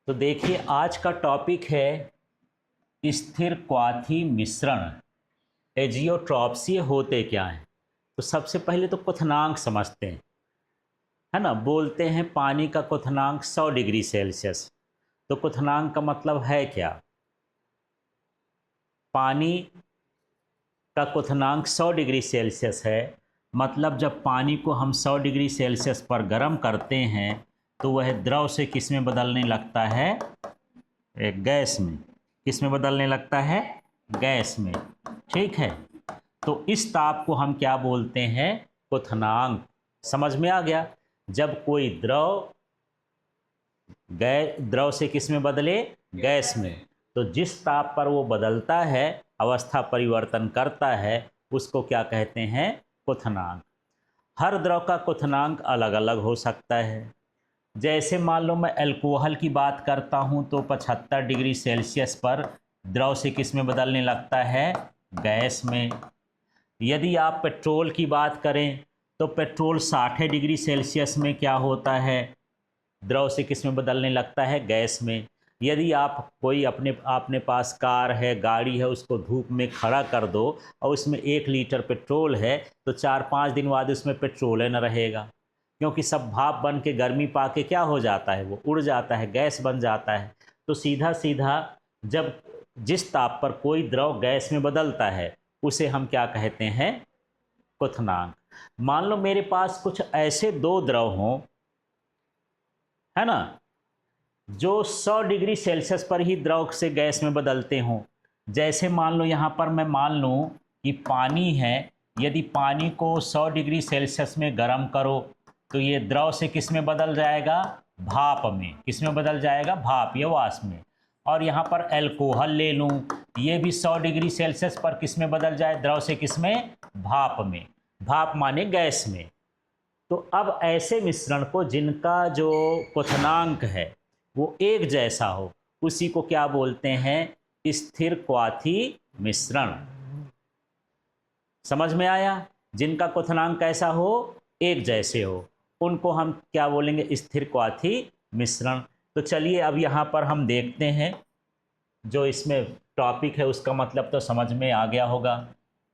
तो देखिए आज का टॉपिक है स्थिर क्वाथी मिश्रण। एजियोट्रॉप्स ये होते क्या हैं। तो सबसे पहले तो क्वथनांक समझते हैं, है ना। बोलते हैं पानी का क्वथनांक 100 डिग्री सेल्सियस। तो क्वथनांक का मतलब है क्या? पानी का क्वथनांक 100 डिग्री सेल्सियस है, मतलब जब पानी को हम 100 डिग्री सेल्सियस पर गर्म करते हैं तो वह द्रव से किस में बदलने लगता है? एक गैस में। किस में बदलने लगता है? गैस में। ठीक है, तो इस ताप को हम क्या बोलते हैं? क्वथनांक। समझ में आ गया। जब कोई द्रव से किस में बदले? गैस में। तो जिस ताप पर वो बदलता है, अवस्था परिवर्तन करता है, उसको क्या कहते हैं? क्वथनांक। हर द्रव का क्वथनांक अलग अलग हो सकता है। जैसे मान लो मैं अल्कोहल की बात करता हूँ तो 75 डिग्री सेल्सियस पर द्रव से किस में बदलने लगता है? गैस में। यदि आप पेट्रोल की बात करें तो पेट्रोल 60 डिग्री सेल्सियस में क्या होता है? द्रव से किस में बदलने लगता है? गैस में। यदि आप कोई आपने पास कार है, गाड़ी है, उसको धूप में खड़ा कर दो और उसमें 1 लीटर पेट्रोल है तो 4-5 दिन बाद उसमें पेट्रोल न रहेगा, क्योंकि सब भाप बन के गर्मी पाके क्या हो जाता है? वो उड़ जाता है, गैस बन जाता है। तो सीधा सीधा जब जिस ताप पर कोई द्रव गैस में बदलता है उसे हम क्या कहते हैं? क्वथनांक। मान लो मेरे पास कुछ ऐसे दो द्रव हों, है ना, जो 100 डिग्री सेल्सियस पर ही द्रव से गैस में बदलते हों। जैसे मान लो यहाँ पर मैं मान लूँ कि पानी है। यदि पानी को 100 डिग्री सेल्सियस में गर्म करो तो ये द्रव से किस में बदल जाएगा? भाप में। किस में बदल जाएगा? भाप या वाष्प में। और यहाँ पर अल्कोहल ले लूँ, ये भी 100 डिग्री सेल्सियस पर किस में बदल जाए? द्रव से किस में? भाप में। भाप माने गैस में। तो अब ऐसे मिश्रण को जिनका जो क्वथनांक है वो एक जैसा हो, उसी को क्या बोलते हैं? स्थिर क्वाथी मिश्रण। समझ में आया? जिनका क्वथनांक कैसा हो? एक जैसे हो, उनको हम क्या बोलेंगे? स्थिर क्वाथी मिश्रण। तो चलिए अब यहाँ पर हम देखते हैं, जो इसमें टॉपिक है उसका मतलब तो समझ में आ गया होगा।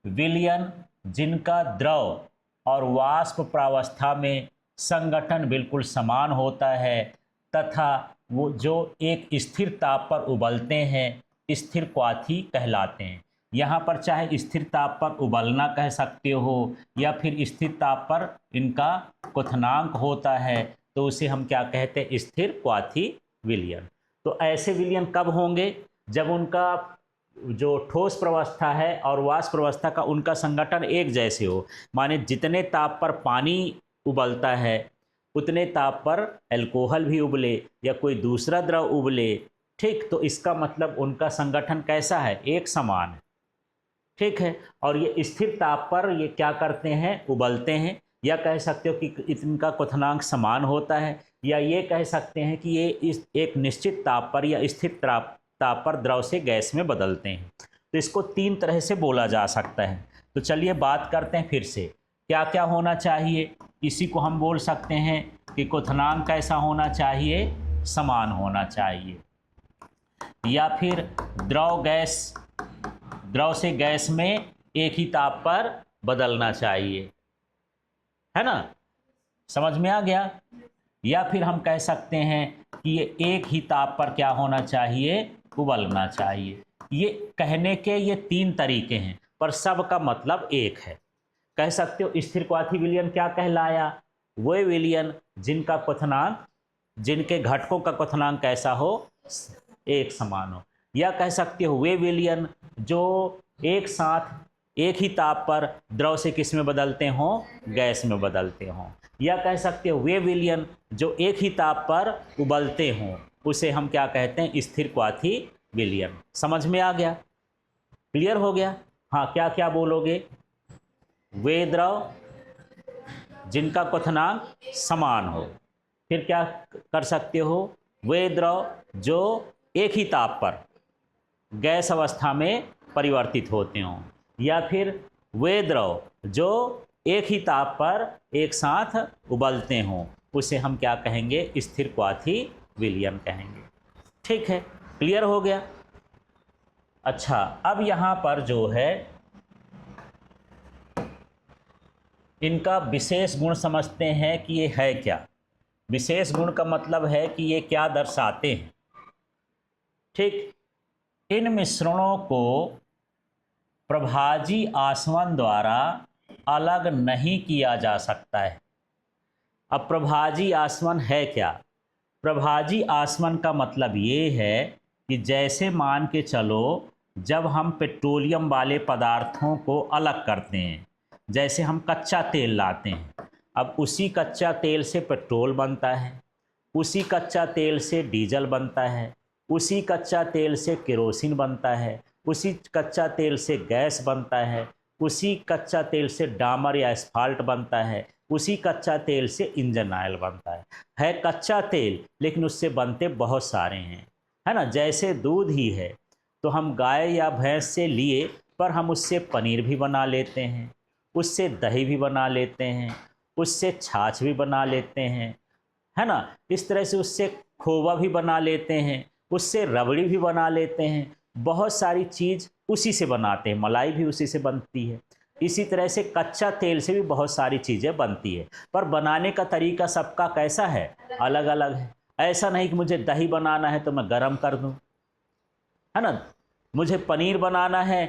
विलयन, जिनका द्रव और वाष्प प्रावस्था में संगठन बिल्कुल समान होता है तथा वो जो एक स्थिर ताप पर उबलते हैं, स्थिर क्वाथी कहलाते हैं। यहाँ पर चाहे स्थिर ताप पर उबलना कह सकते हो या फिर स्थिर ताप पर इनका क्वथनांक होता है, तो उसे हम क्या कहते हैं? स्थिर क्वाथी विलयन। तो ऐसे विलयन कब होंगे? जब उनका जो ठोस प्रवस्था है और वाष्प प्रवस्था का उनका संगठन एक जैसे हो। माने जितने ताप पर पानी उबलता है उतने ताप पर अल्कोहल भी उबले या कोई दूसरा द्रव उबले। ठीक, तो इसका मतलब उनका संगठन कैसा है? एक समान है। ठीक है, और ये स्थिर ताप पर ये क्या करते हैं? उबलते हैं। या कह सकते हो कि इनका क्वथनांक समान होता है, या ये कह सकते हैं कि ये इस एक निश्चित ताप पर या स्थिर ताप पर द्रव से गैस में बदलते हैं। तो इसको 3 तरह से बोला जा सकता है। तो चलिए बात करते हैं फिर से, क्या क्या होना चाहिए। इसी को हम बोल सकते हैं कि क्वथनांक कैसा होना चाहिए? समान होना चाहिए। या फिर द्रव से गैस में एक ही ताप पर बदलना चाहिए, है ना। समझ में आ गया। या फिर हम कह सकते हैं कि ये एक ही ताप पर क्या होना चाहिए? उबलना चाहिए। ये कहने के ये 3 तरीके हैं, पर सब का मतलब एक है। कह सकते हो स्थिर क्वाथी विलयन क्या कहलाया? वो विलयन जिनका क्वथनांक, जिनके घटकों का क्वथनांक कैसा हो? एक समान हो। या कह सकते हो वे विलयन जो एक साथ एक ही ताप पर द्रव से किस में बदलते हों? गैस में बदलते हों। या कह सकते हो वे विलयन जो एक ही ताप पर उबलते हों, उसे हम क्या कहते हैं? स्थिर क्वाथी विलयन। समझ में आ गया? क्लियर हो गया? हाँ, क्या क्या बोलोगे? वे द्रव जिनका क्वथनांक समान हो। फिर क्या कर सकते हो? वे द्रव जो एक ही ताप पर गैस अवस्था में परिवर्तित होते हों। या फिर वे द्रव जो एक ही ताप पर एक साथ उबलते हों, उसे हम क्या कहेंगे? स्थिर क्वाथी विलयन कहेंगे। ठीक है, क्लियर हो गया। अच्छा, अब यहाँ पर जो है इनका विशेष गुण समझते हैं कि ये है क्या। विशेष गुण का मतलब है कि ये क्या दर्शाते हैं। ठीक, इन मिश्रणों को प्रभाजी आसवन द्वारा अलग नहीं किया जा सकता है। अब प्रभाजी आसवन है क्या? प्रभाजी आसवन का मतलब ये है कि जैसे मान के चलो, जब हम पेट्रोलियम वाले पदार्थों को अलग करते हैं, जैसे हम कच्चा तेल लाते हैं, अब उसी कच्चा तेल से पेट्रोल बनता है, उसी कच्चा तेल से डीजल बनता है, उसी कच्चा तेल से केरोसिन बनता है, उसी कच्चा तेल से गैस बनता है, उसी कच्चा तेल से डामर या एस्फाल्ट बनता है, उसी कच्चा तेल से इंजन ऑयल बनता है कच्चा तेल, लेकिन उससे बनते बहुत सारे हैं, है ना। जैसे दूध ही है, तो हम गाय या भैंस से लिए, पर हम उससे पनीर भी बना लेते हैं, उससे दही भी बना लेते हैं, उससे छाछ भी बना लेते हैं, है ना। इस तरह से उससे खोवा भी बना लेते हैं, उससे रबड़ी भी बना लेते हैं, बहुत सारी चीज़ उसी से बनाते हैं, मलाई भी उसी से बनती है। इसी तरह से कच्चा तेल से भी बहुत सारी चीज़ें बनती है, पर बनाने का तरीका सबका कैसा है, अलग अलग है। ऐसा नहीं कि मुझे दही बनाना है तो मैं गरम कर दूं, है ना। मुझे पनीर बनाना है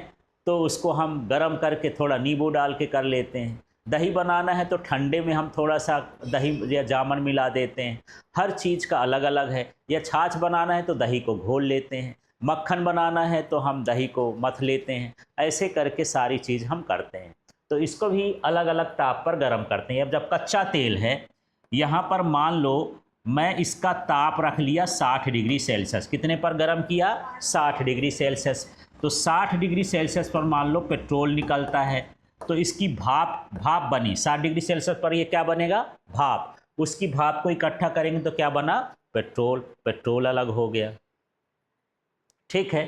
तो उसको हम गरम करके थोड़ा नींबू डाल के कर लेते हैं। दही बनाना है तो ठंडे में हम थोड़ा सा दही या जामन मिला देते हैं। हर चीज़ का अलग अलग है। या छाछ बनाना है तो दही को घोल लेते हैं, मक्खन बनाना है तो हम दही को मथ लेते हैं। ऐसे करके सारी चीज़ हम करते हैं। तो इसको भी अलग अलग ताप पर गर्म करते हैं। अब जब कच्चा तेल है, यहाँ पर मान लो मैं इसका ताप रख लिया 60 डिग्री सेल्सियस। कितने पर गर्म किया? 60 डिग्री सेल्सियस। तो 60 डिग्री सेल्सियस पर मान लो पेट्रोल निकलता है, तो इसकी भाप बनी 60 डिग्री सेल्सियस पर। ये क्या बनेगा? भाप। उसकी भाप को इकट्ठा करेंगे तो क्या बना? पेट्रोल। पेट्रोल अलग हो गया। ठीक है।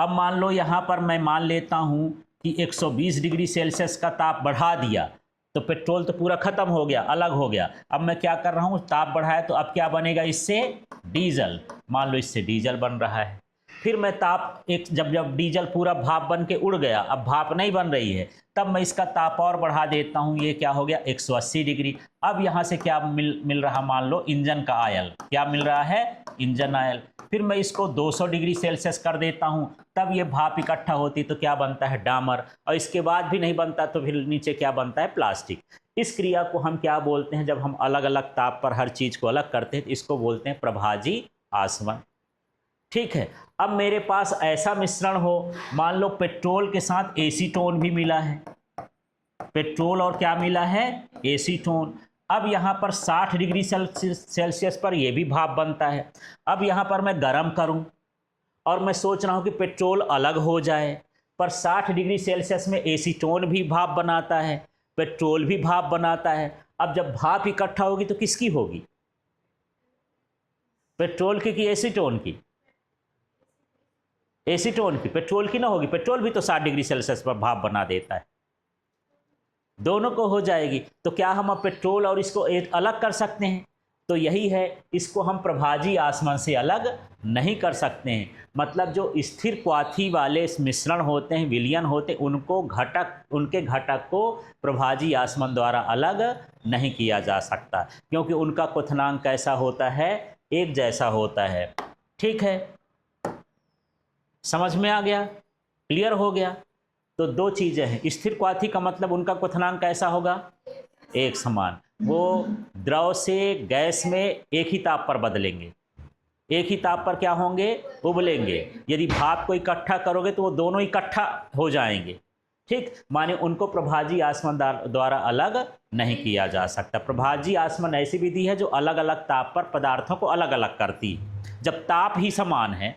अब मान लो यहाँ पर मैं मान लेता हूँ कि 120 डिग्री सेल्सियस का ताप बढ़ा दिया, तो पेट्रोल तो पूरा खत्म हो गया, अलग हो गया। अब मैं क्या कर रहा हूँ, ताप बढ़ाया तो अब क्या बनेगा इससे? डीजल। मान लो इससे डीजल बन रहा है। फिर मैं ताप जब डीजल पूरा भाप बन के उड़ गया, अब भाप नहीं बन रही है, तब मैं इसका ताप और बढ़ा देता हूँ। ये क्या हो गया? 180 डिग्री। अब यहाँ से क्या मिल रहा, मान लो इंजन का ऑयल। क्या मिल रहा है? Engine oil. फिर मैं इसको 200 डिग्री सेल्सियस कर देता हूँ, तब ये भाप इकट्ठा होती तो क्या बनता है? डामर। और इसके बाद भी नहीं बनता तो फिर नीचे क्या बनता है? प्लास्टिक। इस क्रिया को हम क्या बोलते हैं? जब हम अलग अलग ताप पर हर चीज़ को अलग करते हैं, तो इसको बोलते हैं प्रभाजी आसवन। ठीक है। अब मेरे पास ऐसा मिश्रण हो, मान लो पेट्रोल के साथ एसीटोन भी मिला है। पेट्रोल और क्या मिला है? एसीटोन। अब यहाँ पर 60 डिग्री सेल्सियस पर यह भी भाप बनता है। अब यहाँ पर मैं गर्म करूँ और मैं सोच रहा हूँ कि पेट्रोल अलग हो जाए, पर 60 डिग्री सेल्सियस में एसीटोन भी भाप बनाता है, पेट्रोल भी भाप बनाता है। अब जब भाप इकट्ठा होगी तो किसकी होगी? पेट्रोल की कि एसीटोन की? एसीटोन की। पेट्रोल की ना होगी, पेट्रोल भी तो 60 डिग्री सेल्सियस पर भाप बना देता है। दोनों को हो जाएगी। तो क्या हम अब पेट्रोल और इसको एक अलग कर सकते हैं? तो यही है, इसको हम प्रभाजी आसवन से अलग नहीं कर सकते हैं। मतलब जो स्थिर क्वाथी वाले मिश्रण होते हैं, विलयन होते हैं, उनके घटक को प्रभाजी आसवन द्वारा अलग नहीं किया जा सकता, क्योंकि उनका क्वथनांक कैसा होता है? एक जैसा होता है। ठीक है, समझ में आ गया? क्लियर हो गया? तो दो चीज़ें हैं। स्थिर क्वाथी का मतलब उनका क्वथनांक कैसा होगा? एक समान। वो द्रव से गैस में एक ही ताप पर बदलेंगे, एक ही ताप पर क्या होंगे? उबलेंगे। यदि भाप को इकट्ठा करोगे तो वो दोनों इकट्ठा हो जाएंगे। ठीक, माने उनको प्रभाजी आसवन द्वारा अलग नहीं किया जा सकता। प्रभाजी आसवन ऐसी विधि है जो अलग अलग ताप पर पदार्थों को अलग अलग करती है। जब ताप ही समान है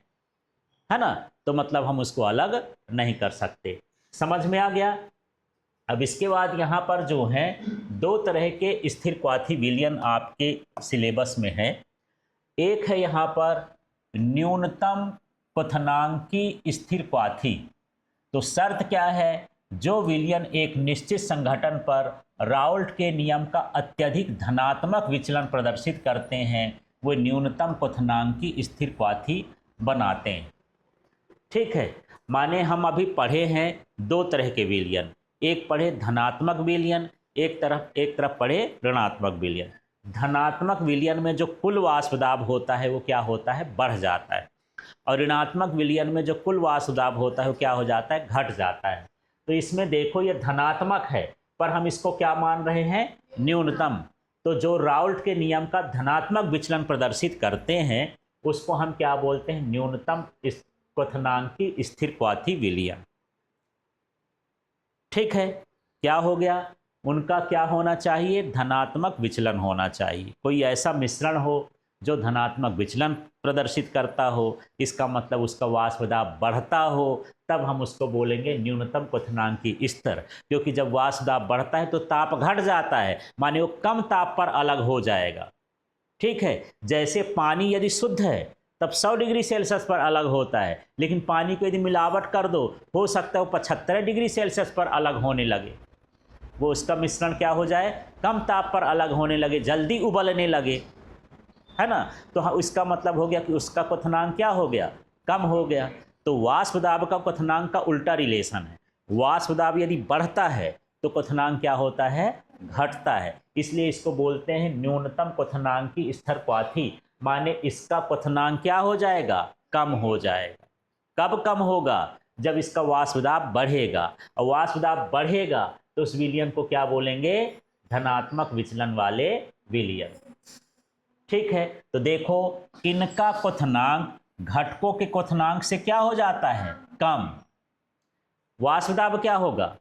ना, तो मतलब हम उसको अलग नहीं कर सकते। समझ में आ गया? अब इसके बाद यहाँ पर जो है दो तरह के स्थिर क्वाथी विलयन आपके सिलेबस में है। एक है यहाँ पर न्यूनतम क्वथनांकी स्थिर क्वाथी। तो शर्त क्या है? जो विलयन एक निश्चित संघटन पर राउल्ट के नियम का अत्यधिक धनात्मक विचलन प्रदर्शित करते हैं, वो न्यूनतम क्वथनांकी स्थिर क्वाथी बनाते हैं। ठीक है, माने हम अभी पढ़े हैं दो तरह के विलयन, एक पढ़े धनात्मक विलयन, एक तरफ पढ़े ऋणात्मक विलयन। धनात्मक विलयन में जो कुल वाष्प दाब होता है वो क्या होता है, बढ़ जाता है, और ऋणात्मक विलयन में जो कुल वाष्प दाब होता है वो क्या हो जाता है, घट जाता है। तो इसमें देखो ये धनात्मक है पर हम इसको क्या मान रहे हैं, न्यूनतम। तो जो राउल्ट के नियम का धनात्मक विचलन प्रदर्शित करते हैं उसको हम क्या बोलते हैं, न्यूनतम क्वथनांकी स्थिर क्वाथी विलयन। ठीक है, क्या हो गया, उनका क्या होना चाहिए, धनात्मक विचलन होना चाहिए। कोई ऐसा मिश्रण हो जो धनात्मक विचलन प्रदर्शित करता हो, इसका मतलब उसका वाष्प दाब बढ़ता हो, तब हम उसको बोलेंगे न्यूनतम क्वथनांकी स्तर। क्योंकि जब वाष्प दाब बढ़ता है तो ताप घट जाता है, माने वो कम ताप पर अलग हो जाएगा। ठीक है, जैसे पानी यदि शुद्ध है तब 100 डिग्री सेल्सियस पर अलग होता है, लेकिन पानी को यदि मिलावट कर दो हो सकता है वो 75 डिग्री सेल्सियस पर अलग होने लगे, वो उसका मिश्रण क्या हो जाए, कम ताप पर अलग होने लगे, जल्दी उबलने लगे, है ना। तो हाँ, इसका मतलब हो गया कि उसका क्वथनांक क्या हो गया, कम हो गया। तो वाष्प दाब का क्वथनांक का उल्टा रिलेशन है, वाष्प दाब यदि बढ़ता है तो क्वथनांक क्या होता है, घटता है। इसलिए इसको बोलते हैं न्यूनतम क्वथनांकी स्थिर क्वाथी, माने इसका क्वथनांक क्या हो जाएगा, कम हो जाएगा। कब कम होगा, जब इसका वाष्प दाब बढ़ेगा, और वाष्प दाब बढ़ेगा तो उस विलयन को क्या बोलेंगे, धनात्मक विचलन वाले विलयन। ठीक है, तो देखो इनका क्वथनांक घटकों के क्वथनांक से क्या हो जाता है, कम, वाष्प दाब क्या होगा,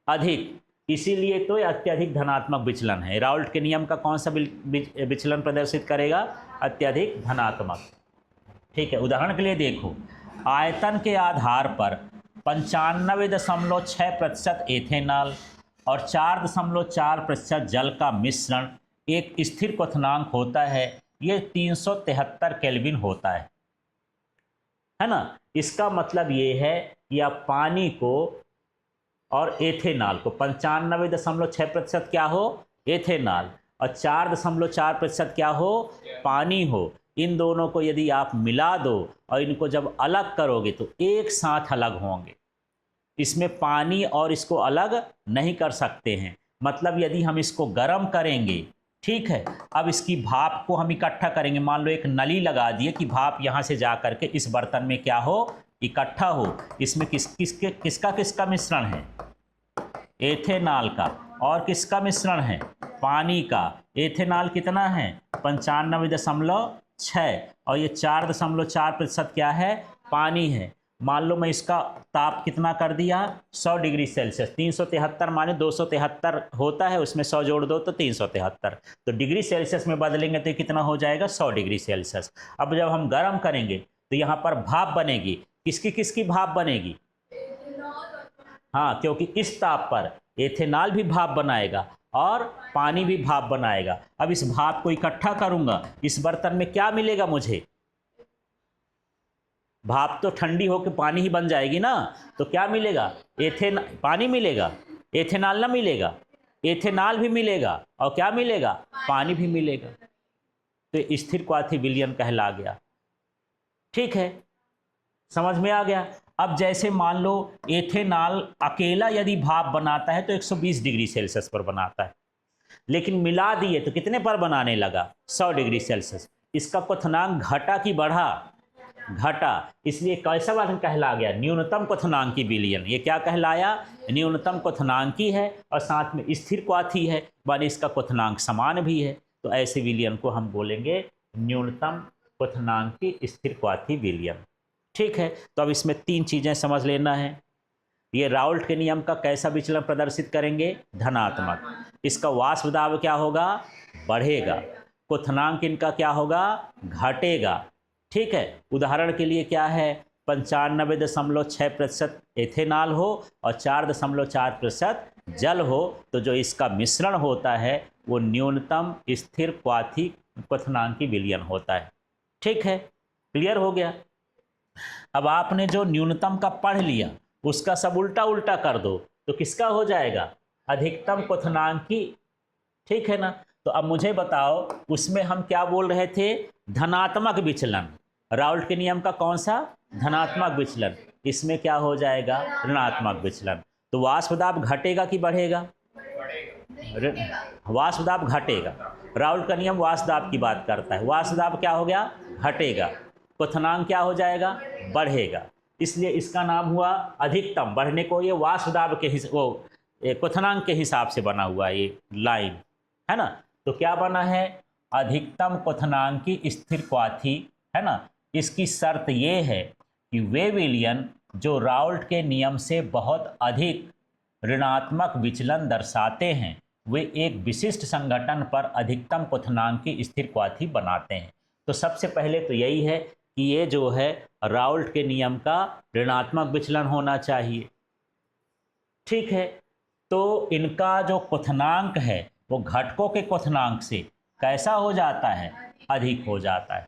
अधिक, इसीलिए तो अत्यधिक धनात्मक विचलन है। राउल्ट के नियम का कौन सा विचलन प्रदर्शित करेगा, अत्यधिक धनात्मक। ठीक है, उदाहरण के लिए देखो, आयतन के आधार पर 95.6% एथेनॉल और 4.4% जल का मिश्रण एक स्थिर क्वथनांक होता है, ये 373 केल्विन होता है ना। इसका मतलब ये है कि आप पानी को और एथेनॉल को 95.6% क्या हो, एथेनॉल, और 4.4% क्या हो, पानी हो, इन दोनों को यदि आप मिला दो और इनको जब अलग करोगे तो एक साथ अलग होंगे। इसमें पानी और इसको अलग नहीं कर सकते हैं, मतलब यदि हम इसको गर्म करेंगे, ठीक है, अब इसकी भाप को हम इकट्ठा करेंगे, मान लो एक नली लगा दिए कि भाप यहाँ से जा करके इस बर्तन में क्या हो, इकट्ठा हो। इसमें किसका मिश्रण है, एथेनॉल का, और किसका मिश्रण है, पानी का। एथेनॉल कितना है, 95.6, और ये 4.4% क्या है, पानी है। मान लो मैं इसका ताप कितना कर दिया, 100 डिग्री सेल्सियस, 373 माने 273 होता है, उसमें 100 जोड़ दो तो 373, तो डिग्री सेल्सियस में बदलेंगे तो कितना हो जाएगा, 100 डिग्री सेल्सियस। अब जब हम गर्म करेंगे तो यहाँ पर भाप बनेगी, किसकी भाप बनेगी, हाँ, क्योंकि इस ताप पर एथेनॉल भी भाप बनाएगा और पानी भी भाप बनाएगा। अब इस भाप को इकट्ठा करूंगा, इस बर्तन में क्या मिलेगा मुझे, भाप तो ठंडी होकर पानी ही बन जाएगी ना, तो क्या मिलेगा, पानी मिलेगा, एथेनॉल ना मिलेगा, एथेनॉल भी मिलेगा और क्या मिलेगा, पानी भी मिलेगा। तो स्थिर क्वाथी विलयन कहला गया। ठीक है, समझ में आ गया। अब जैसे मान लो एथेनॉल अकेला यदि भाप बनाता है तो 120 डिग्री सेल्सियस पर बनाता है, लेकिन मिला दिए तो कितने पर बनाने लगा, 100 डिग्री सेल्सियस। इसका क्वथनांक घटा कि बढ़ा, घटा, इसलिए कैसा वाला कहला गया, न्यूनतम क्वथनांकी विलयन। ये क्या कहलाया, न्यूनतम क्वथनांकी है और साथ में स्थिर क्वाथी है, माने इसका क्वथनांक समान भी है, तो ऐसे विलयन को हम बोलेंगे न्यूनतम क्वथनांकी स्थिर क्वाथी विलयन। ठीक है, तो अब इसमें 3 चीज़ें समझ लेना है। ये राउल्ट के नियम का कैसा विचलन प्रदर्शित करेंगे, धनात्मक। इसका वाष्प दाब क्या होगा, बढ़ेगा। क्वथनांक इनका क्या होगा, घटेगा। ठीक है, उदाहरण के लिए क्या है, 95.6% एथेनॉल हो और 4.4% जल हो, तो जो इसका मिश्रण होता है वो न्यूनतम स्थिर क्वाथी क्वथनांकी विलयन होता है। ठीक है, क्लियर हो गया। अब आपने जो न्यूनतम का पढ़ लिया उसका सब उल्टा उल्टा कर दो तो किसका हो जाएगा, अधिकतम क्वथनांकी। ठीक है ना। तो अब मुझे बताओ उसमें हम क्या बोल रहे थे, धनात्मक विचलन, राउल्ट के नियम का कौन सा? धनात्मक विचलन। इसमें क्या हो जाएगा? ऋणात्मक विचलन। तो वाष्प दाब घटेगा कि बढ़ेगा? वाष्प दाब घटेगा। राउल्ट का नियम वाष्प दाब की बात करता है। वाष्प दाब क्या हो गया? घटेगा। क्वथनांक क्या हो जाएगा? बढ़ेगा। इसलिए इसका नाम हुआ अधिकतम। बढ़ने को ये वाष्प दाब के क्वथनांक के हिसाब से बना हुआ ये लाइन है ना। तो क्या बना है? अधिकतम क्वथनांक की स्थिर क्वाथी है ना। इसकी शर्त ये है कि वे विलयन जो राउल्ट के नियम से बहुत अधिक ऋणात्मक विचलन दर्शाते हैं वे एक विशिष्ट संगठन पर अधिकतम क्वथनांक की स्थिर क्वाथी बनाते हैं। तो सबसे पहले तो यही है कि ये जो है राउल्ट के नियम का ऋणात्मक विचलन होना चाहिए। ठीक है, तो इनका जो क्वथनांक है वो घटकों के क्वथनांक से कैसा हो जाता है? अधिक हो जाता है।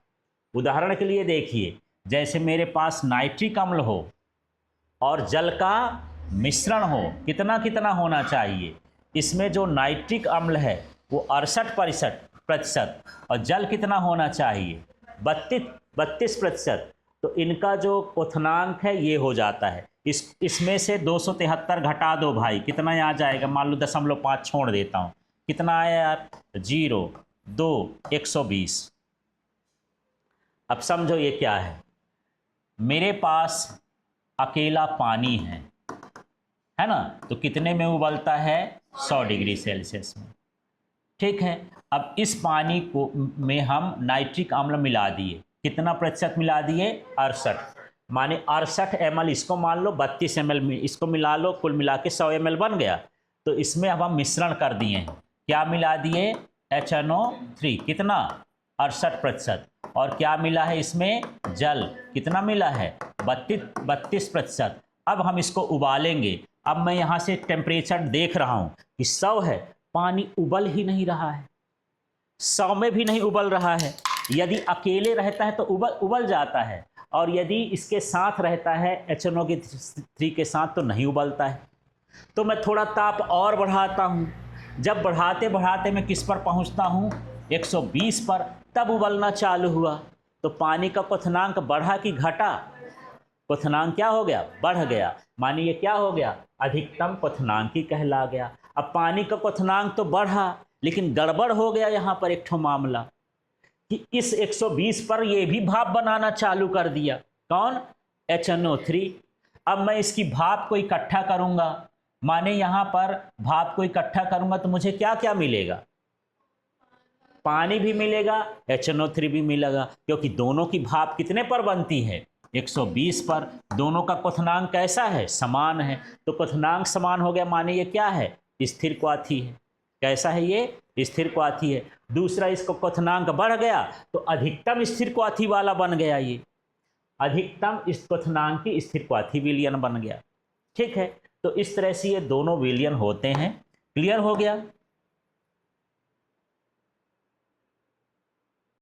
उदाहरण के लिए देखिए, जैसे मेरे पास नाइट्रिक अम्ल हो और जल का मिश्रण हो, कितना कितना होना चाहिए? इसमें जो नाइट्रिक अम्ल है वो 68% और जल कितना होना चाहिए? 32%। तो इनका जो क्वथनांक है ये हो जाता है। इसमें से 273 घटा दो भाई, कितना आ जाएगा? मान लो 0.5 छोड़ देता हूँ, कितना आया यार? 0, 2, 120। अब समझो ये क्या है। मेरे पास अकेला पानी है ना, तो कितने में उबलता है? 100 डिग्री सेल्सियस में। ठीक है, अब इस पानी को में हम नाइट्रिक अम्ल मिला दिए, कितना प्रतिशत मिला दिए? 68। माने 68 ml, इसको मान लो 32 ml, इसको मिला लो, कुल मिला के 100 ml बन गया। तो इसमें अब हम मिश्रण कर दिए हैं, क्या मिला दिए? HNO3, कितना? 68%। और क्या मिला है इसमें? जल, कितना मिला है? 32%। अब हम इसको उबालेंगे। अब मैं यहाँ से टेम्परेचर देख रहा हूँ कि 100 है, पानी उबल ही नहीं रहा है, 100 में भी नहीं उबल रहा है। यदि अकेले रहता है तो उबल जाता है, और यदि इसके साथ रहता है HNO3 के साथ तो नहीं उबलता है। तो मैं थोड़ा ताप और बढ़ाता हूँ। जब बढ़ाते बढ़ाते मैं किस पर पहुँचता हूँ? 120 पर। तब उबलना चालू हुआ। तो पानी का क्वथनांक बढ़ा कि घटा? क्वथनांक क्या हो गया? बढ़ गया। मानिए क्या हो गया? अधिकतम क्वथनांकी कहला गया। अब पानी का क्वथनांक तो बढ़ा, लेकिन गड़बड़ हो गया यहाँ पर एक ठो मामला कि इस 120 पर ये भी भाप बनाना चालू कर दिया। कौन? HNO3। अब मैं इसकी भाप को इकट्ठा करूंगा, माने यहाँ पर भाप को इकट्ठा करूंगा तो मुझे क्या क्या मिलेगा? पानी भी मिलेगा, HNO3 भी मिलेगा, क्योंकि दोनों की भाप कितने पर बनती है? 120 पर। दोनों का क्वथनांक कैसा है? समान है। तो क्वथनांक समान हो गया, माने ये क्या है? स्थिर क्वाथी है। कैसा है ये? स्थिर क्वाथी है। दूसरा, इसको क्वथनांक बढ़ गया तो अधिकतम स्थिर क्वाथी वाला बन गया। ये अधिकतम इस क्वथनांक की स्थिर क्वाथी विलयन बन गया। ठीक है, तो इस तरह से ये दोनों विलयन होते हैं। क्लियर हो गया?